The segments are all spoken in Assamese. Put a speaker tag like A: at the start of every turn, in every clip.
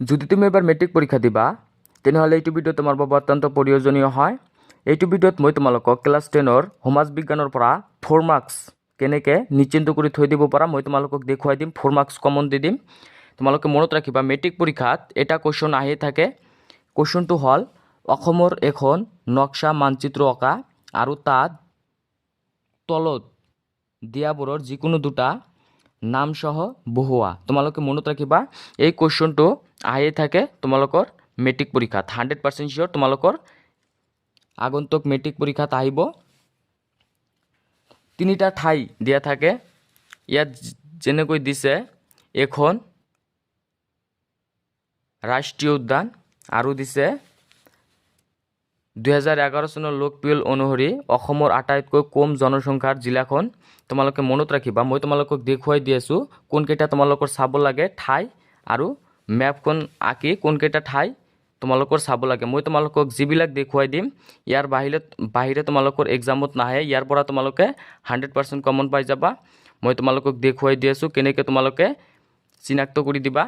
A: যদি তুমি এবাৰ মেট্ৰিক পৰীক্ষা দিবা তেনেহ'লে এইটো ভিডিঅ' তোমাৰ বাবে অত্যন্ত প্ৰয়োজনীয় হয়। এইটো ভিডিঅ'ত মই তোমালোকক ক্লাছ 10ৰ সমাজ বিজ্ঞানৰ পৰা 4 মাৰ্কছ কেনেকৈ নিশ্চিন্ত কৰি থৈ দিব পাৰা মই তোমালোকক দেখুৱাই দিম। 4 মাৰ্কছ কমন দি দিম। তোমালোকে মনত ৰাখিবা মেট্ৰিক পৰীক্ষাত এটা কুৱেশ্যন আহি থাকে। কুৱেশ্যনটো হ'ল অসমৰ এখন নক্সা মানচিত্ৰ অঁকা আৰু তাত তলত দিয়াবোৰৰ যিকোনো দুটা নামসহ বহুৱা। তোমালোকে মনত ৰাখিবা এই কুৱেশ্যনটো আহি থাকে তোমালোকৰ মেট্ৰিক পৰীক্ষাত 100% চিয়ৰ তোমালোকৰ আগন্তুক মেট্ৰিক পৰীক্ষাত আহিব। তিনিটা ঠাই দিয়া থাকে। ইয়াত যেনেকৈ দিছে এখন ৰাষ্ট্ৰীয় উদ্যান আৰু দিছে 2011 চনৰ লোকপিয়ল অনুসৰি অসমৰ আটাইতকৈ কম জনসংখ্যাৰ জিলাখন। তোমালোকে মনত ৰাখিবা মই তোমালোকক দেখুৱাই দি আছোঁ কোনকেইটা তোমালোকৰ চাব লাগে ঠাই আৰু মেপখন আঁকি কোনকেইটা ঠাই তোমালোকৰ চাব লাগে। মই তোমালোকক যিবিলাক দেখুৱাই দিম ইয়াৰ বাহিৰে তোমালোকৰ এক্সামত নাহে। ইয়াৰ পৰা তোমালোকে 100% কমন পাই যাবা। মই তোমালোকক দেখুৱাই দি আছোঁ কেনেকৈ তোমালোকে চিনাক্ত কৰি দিবা।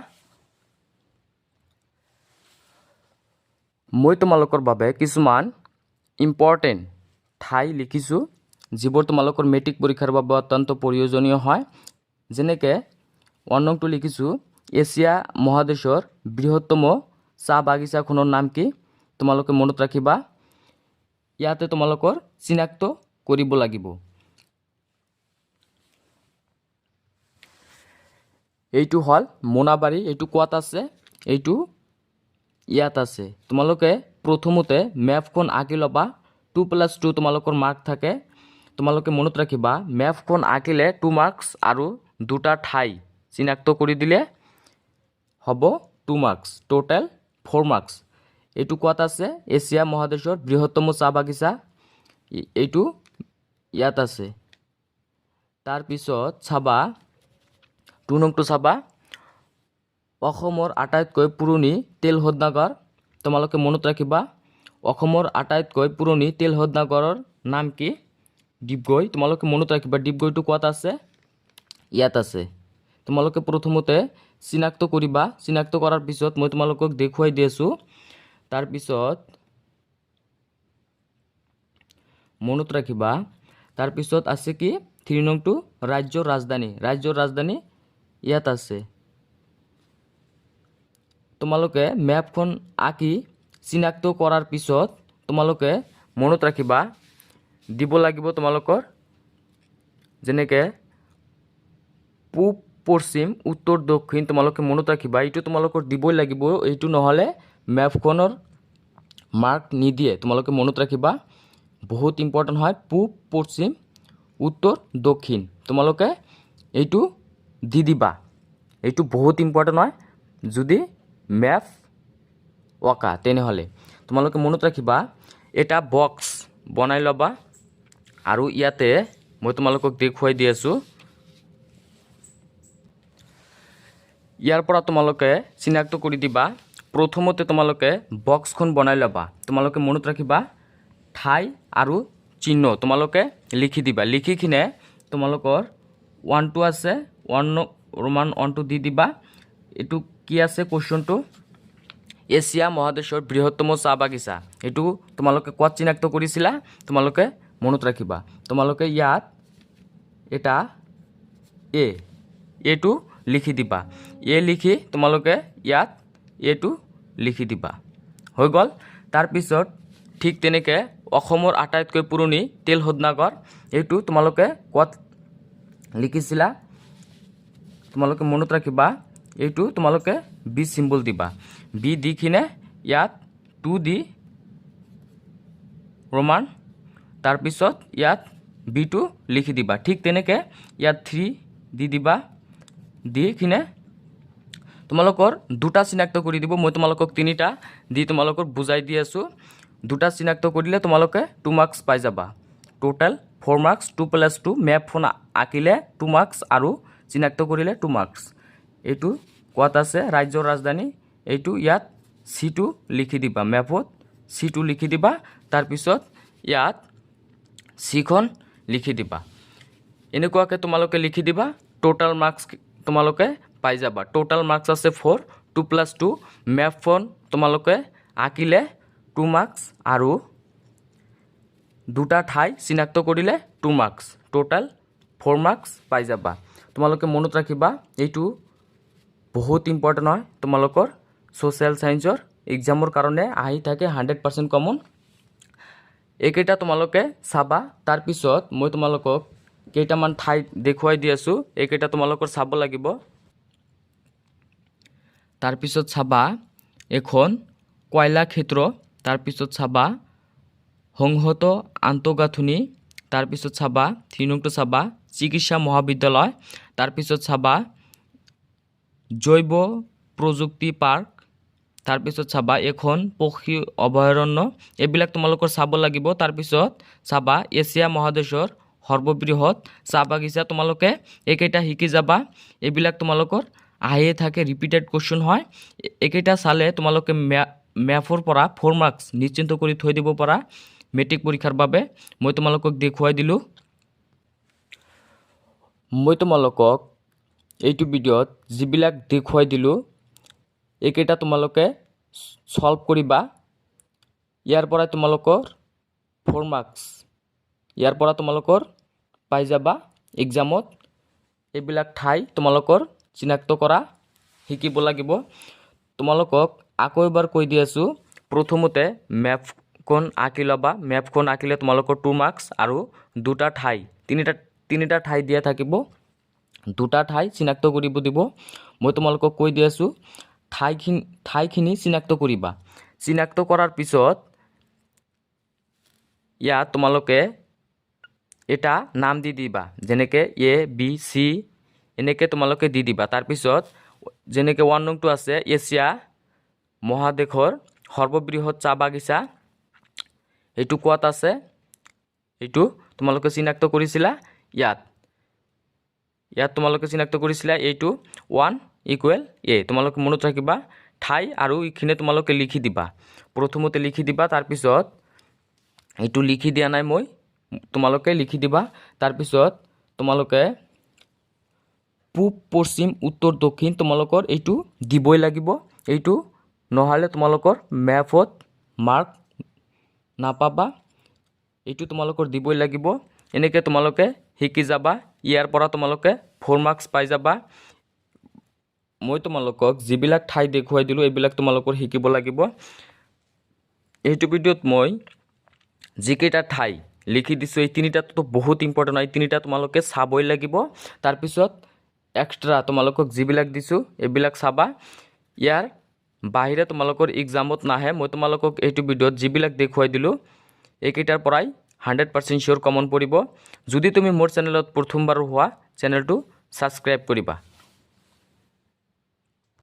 A: মই তোমালোকৰ বাবে কিছুমান ইম্পৰ্টেণ্ট ঠাই লিখিছোঁ যিবোৰ তোমালোকৰ মেট্ৰিক পৰীক্ষাৰ বাবে অত্যন্ত প্ৰয়োজনীয় হয়। যেনেকৈ 1 নংটো লিখিছোঁ এছিয়া মহাদেশৰ বৃহত্তম চাহ বাগিচাখনৰ নাম কি? তোমালোকে মনত ৰাখিবা। ইয়াতে তোমালোকৰ চিনাক্ত কৰিব লাগিব। এইটো হ'ল মোনাবাৰী। এইটো ক'ত আছে? এইটো ইয়াত আছে। তোমালোকে প্ৰথমতে মেপখন আঁকি ল'বা। 2+2 তোমালোকৰ মাৰ্ক থাকে। তোমালোকে মনত ৰাখিবা মেপখন আঁকিলে 2 মাৰ্কছ আৰু দুটা ঠাই চিনাক্ত কৰি দিলে হ'ব 2 মাৰ্কছ। Total 4 marks. এইটো ক'ত আছে? এছিয়া মহাদেশৰ বৃহত্তম চাহ বাগিচা এইটো ইয়াত আছে। তাৰপিছত চাবা 2 নংটো চাবা অসমৰ আটাইতকৈ পুৰণি তেল শোধনাগাৰ। তোমালোকে মনত ৰাখিবা অসমৰ আটাইতকৈ পুৰণি তেল শোধনাগাৰৰ নাম কি? ডিগবৈ। তোমালোকে মনত ৰাখিবা ডিগবৈটো ক'ত আছে? ইয়াত আছে। তোমালোকে প্ৰথমতে চিনাক্ত কৰিবা। চিনাক্ত কৰাৰ পিছত মই তোমালোকক দেখুৱাই দি আছোঁ। তাৰপিছত মনত ৰাখিবা তাৰপিছত আছে কি 3 নংটো ৰাজ্যৰ ৰাজধানী। ৰাজ্যৰ ৰাজধানী ইয়াত আছে। তোমালোকে মেপখন আঁকি চিনাক্ত কৰাৰ পিছত তোমালোকে মনত ৰাখিবা দিব লাগিব তোমালোকৰ যেনেকৈ পূব পশ্চিম উত্তৰ দক্ষিণ। তোমালোকে মনত ৰাখিবা এইটো তোমালোকৰ দিবই লাগিব। এইটো নহ'লে মেপখনৰ মাৰ্ক নিদিয়ে। তোমালোকে মনত ৰাখিবা বহুত ইম্পৰ্টেণ্ট হয় পূব পশ্চিম উত্তৰ দক্ষিণ। তোমালোকে এইটো দি দিবা। এইটো বহুত ইম্পৰ্টেণ্ট হয় যদি মেপ অঁকা তেনেহ'লে। তোমালোকে মনত ৰাখিবা এটা বক্স বনাই ল'বা আৰু ইয়াতে মই তোমালোকক দেখুৱাই দি আছোঁ। ইয়াৰ পৰা তোমালোকে চিনাক্ত কৰি দিবা। প্ৰথমতে তোমালোকে বক্সখন বনাই ল'বা। তোমালোকে মনত ৰাখিবা ঠাই আৰু চিহ্ন তোমালোকে লিখি দিবা। লিখি কিনে তোমালোকৰ 1টো আছে ৰোমান 1টো দি দিবা। এইটো কি আছে কুৱেশ্যনটো এছিয়া মহাদেশৰ বৃহত্তম চাহ বাগিচা। এইটো তোমালোকে ক'ত চিনাক্ত কৰিছিলা? তোমালোকে মনত ৰাখিবা। তোমালোকে ইয়াত এটা এটো লিখি দিবা। লিখি তোমালোকে ইয়াত এটো লিখি দিবা। হৈ গ'ল। তাৰপিছত ঠিক তেনেকৈ অসমৰ আটাইতকৈ পুৰণি তেল শোধনাগাৰ এইটো তোমালোকে ক'ত লিখিছিলা? তোমালোকে মনত ৰাখিবা এইটো তোমালোকে বি চিম্বল দিবা। বি দি কিনে ইয়াত 2 দি ৰোমান তাৰপিছত ইয়াত বিটো লিখি দিবা। ঠিক তেনেকৈ ইয়াত 3 দি দিবা। দি কিনে তোমালোকৰ দুটা চিনাক্ত কৰি দিব। মই তোমালোকক তিনিটা দি তোমালোকক বুজাই দি আছোঁ। দুটা চিনাক্ত কৰিলে তোমালোকে 2 মাৰ্কছ পাই যাবা। Total 4 marks. 2+2 মেপখন আঁকিলে 2 মাৰ্কছ আৰু চিনাক্ত কৰিলে 2 মাৰ্কছ। এইটো ক'ত আছে? ৰাজ্যৰ ৰাজধানী। এইটো ইয়াত চিটো লিখি দিবা। মেপত চিটো লিখি দিবা। তাৰপিছত ইয়াত চিখন লিখি দিবা। এনেকুৱাকৈ তোমালোকে লিখি দিবা। টোটেল মাৰ্কছ তোমালোকে পাই যাবা। টোটেল মাৰ্কছ আছে 4। 2+2 মেপখন তোমালোকে আঁকিলে 2 মাৰ্কছ আৰু দুটা ঠাই চিনাক্ত কৰিলে 2 মাৰ্কছ, টোটাল 4 মাৰ্কছ পাই যাবা। তোমালোকে মনত ৰাখিবা, এইটো বহুত ইম্পৰ্টেণ্ট হয় তোমালোকৰ ছ'চিয়েল ছায়েন্সৰ এক্সামৰ কাৰণে আহি থাকে 100% কমন। এইকেইটা তোমালোকে চাবা। তাৰপিছত মই তোমালোকক কেইটামান ঠাই দেখুৱাই দি আছোঁ, এইকেইটা তোমালোকৰ চাব লাগিব। তাৰপিছত চাবা এখন কয়লা ক্ষেত্ৰ, তাৰপিছত চাবা সংহত আন্তঃগাঁথনি, তাৰপিছত চাবা 3 নংটো চাবা চিকিৎসা মহাবিদ্যালয়, তাৰপিছত চাবা জৈৱ প্ৰযুক্তি পাৰ্ক, তাৰপিছত চাবা এখন পক্ষী অভয়াৰণ্য, এইবিলাক তোমালোকৰ চাব লাগিব। তাৰপিছত চাবা এছিয়া মহাদেশৰ সৰ্ববৃহৎ চাহ বাগিচা, তোমালোকে এইকেইটা শিকি যাবা। এইবিলাক তোমালোকৰ আহিয়ে থাকে, ৰিপিটেড কুৱেশ্যন হয়। এইকেইটা চালে তোমালোকে মেপৰ পৰা 4 মাৰ্কছ নিশ্চিন্ত কৰি থৈ দিব পাৰা মেট্ৰিক পৰীক্ষাৰ বাবে। মই তোমালোকক দেখুৱাই দিলোঁ। মই তোমালোকক এইটো ভিডিঅ'ত যিবিলাক দেখুৱাই দিলোঁ এইকেইটা তোমালোকে সলভ কৰিবা। ইয়াৰ পৰা তোমালোকৰ 4 মাৰ্কছ ইয়াৰ পৰা তোমালোকৰ পাই যাবা এক্সামত। এইবিলাক ঠাই তোমালোকৰ চিনাক্ত কৰা শিকিব লাগিব। তোমালোকক আকৌ এবাৰ কৈ দি আছোঁ, প্ৰথমতে মেপখন আঁকি ল'বা। মেপখন আঁকিলে তোমালোকৰ 2 মাৰ্কছ আৰু দুটা ঠাই, তিনিটা ঠাই দিয়া থাকিব, দুটা ঠাই চিনাক্ত কৰিব দিব। মই তোমালোকক কৈ দি আছোঁ, ঠাইখিনি চিনাক্ত কৰিবা। চিনাক্ত কৰাৰ পিছত ইয়াত তোমালোকে এটা নাম দি দিবা, যেনেকৈ ABC এনেকৈ তোমালোকে দি দিবা। তাৰপিছত যেনেকৈ 1 নংটো আছে এছিয়া মহাদেশৰ সৰ্ববৃহৎ চাহ বাগিচা, এইটো ক'ত আছে, এইটো তোমালোকে চিনাক্ত কৰিছিলা ইয়াত তোমালোকে চিনাক্ত কৰিছিলা। এইটো 1 = A, তোমালোকে মনত ৰাখিবা। ঠাই আৰু এইখিনি তোমালোকে লিখি দিবা, প্ৰথমতে লিখি দিবা। তাৰপিছত এইটো লিখি দিয়া নাই মই, তোমালোকে লিখি দিবা। তাৰপিছত তোমালোকে পূব পশ্চিম উত্তৰ দক্ষিণ তোমালোকৰ এইটো দিবই লাগিব। এইটো নহ'লে তোমালোকৰ মেপত মাৰ্ক নাপাবা, এইটো তোমালোকৰ দিবই লাগিব। এনেকৈ তোমালোকে শিকি যাবা। ইয়াৰ পৰা তোমালোকে 4 মাৰ্কছ পাই যাবা। মই তোমালোকক যিবিলাক ঠাই দেখুৱাই দিলোঁ এইবিলাক তোমালোকৰ শিকিব লাগিব। এইটো ভিডিঅ'ত মই যিকেইটা ঠাই লিখি দিছোঁ এই তিনিটাতো বহুত ইম্পৰ্টেণ্ট হয়, তিনিটা তোমালোকে চাবই লাগিব। তাৰপিছত এক্সট্ৰা তোমালোকক যিবিলাক দিছোঁ এইবিলাক চাবা। ইয়াৰ বাহিৰে তোমালোকৰ এক্সামত নাহে। মই তোমালোকক এইটো ভিডিঅ'ত যিবিলাক দেখুৱাই দিলোঁ এইকেইটাৰ পৰাই 100% চিয়'ৰ কমন পৰিব। যদি তুমি মোৰ চেনেলত প্ৰথমবাৰ হোৱা চেনেলটো ছাবস্ক্ৰাইব কৰিবা।